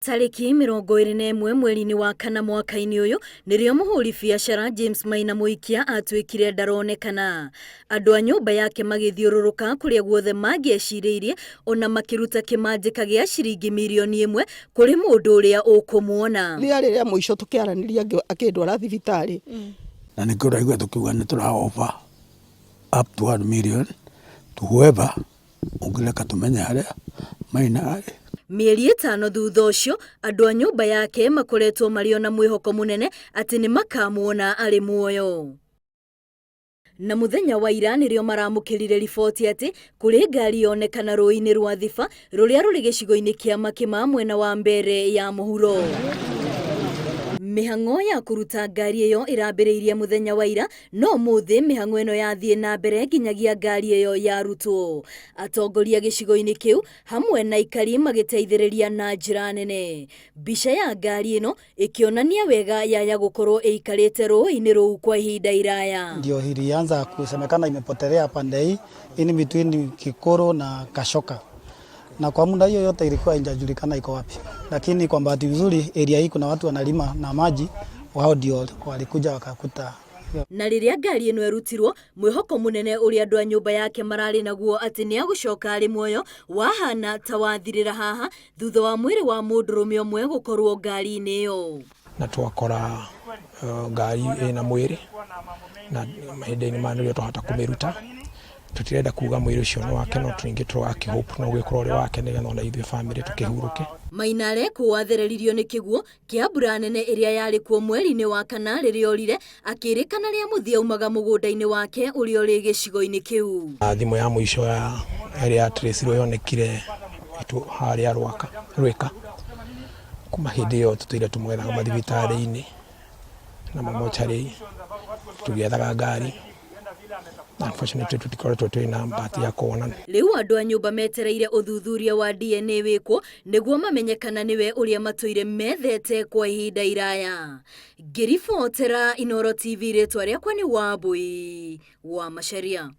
Tariki 21 mweri-inĩ wa kana mwaka-inĩ ũyũ nĩrĩo mũhũri biacara James Maina Muikia atuĩkire ndaronekana. Andũ a nyũmba yake magĩthiũrũrũka kũrĩa guothe mangĩecirĩirie, ona makĩruta kĩmanjĩka gĩa ciringi mirioni 1 kũrĩ mũndũ ũrĩa ũkũmuona. Rĩrĩa mũico tũkĩaranĩria akĩndwara thibitarĩ. Na nĩ kũraigua tũkiuga nĩ tũra-offer up to 1 million to whoever ũngĩreka tũmenye harĩa Maina arĩ. Mĩeri 5 thutha ũcio, andũ a nyũmba yake makoretwo marĩ ona mwĩhoko mũnene atĩ nĩ makamuona arĩ muoyo. Na mũthenya wa ira nĩrĩo maramũkĩrire riboti atĩ kũrĩ ngari yonekana rũĩ-inĩ rwa Thiba rũrĩa rũrĩ gĩcigo-inĩ kĩa Makima mwena wa mbere ya mũhuro. Mĩhang'o ya kũruta ngari ĩyo ĩrambĩrĩirie mũthenya wa ira, no mũthĩ mĩhang'o ĩno yathiĩ na mbere nginyagia ngari ĩyo yarutwo. Atongoria gĩcigo-inĩ kĩu hamwe na aikari magĩteithĩrĩria na njĩra nene. Mbica ya ngari ĩno ĩkĩonania wega yaya gũkorwo ĩikarĩte rũĩ-inĩ rũu kwa ihinda iraya. Ndio ilianza kusemekana imepotelea pande hii in between Kikoro na Kashoka. Na kwa muda hiyo yote ilikuwa haijajulikana iko wapi. Lakini kwa bahati nzuri area hii kuna watu wanalima na maji, wao ndio walikuja wakakuta. Na rĩrĩa ngari ĩno erutirwo, mwĩhoko mũnene ũrĩa andũ a nyũmba yake mararĩ naguo atĩ nĩ agũcoka arĩ muoyo wahana ta wathirĩra haha thutha wa mwĩrĩ wa mũndũrũme ũmwe gũkorwo ngari-inĩ ĩyo. Na twakora ngari ĩna mwĩrĩ na mahinda-inĩ ma nĩrĩo twahota kũmĩruta. Tutirenda kuga mwĩrĩ ũcio nĩ wake, no tũingĩ tũrakĩhope no gwĩkorwo ũrĩ wake nĩgetha ona ithuĩ famĩlĩ tũkĩhurũke. Maina arekwo atheririo nĩ kĩguo kĩa mbura nene ĩrĩa yarĩ kuo mweri-inĩ wa kana rĩrĩa orire, akĩrĩkana rĩa mũthia umaga mũgũnda-inĩ wake ũrĩa ũrĩ gĩcigo-inĩ kĩu. Thimũ ya mũico ĩrĩa yatracirwo yonekire harĩa Rwĩka. Kuma hĩndĩ ĩyo tũtũire tũmwethaga mathibitarĩ-inĩ na mamocarĩ, tũgĩethaga ngari. Unfortunately tutikoretwo twĩna bahati ya kuona. Rĩu andũ a nyũmba metereire ũthuthuria wa DNA wĩkwo nĩguo mamenyekana nĩwe ũrĩa matũire methete kwa ihinda iraya. Ngĩribotera Inooro TV, rĩtwa rĩakwa nĩ Wambui wa Macharia.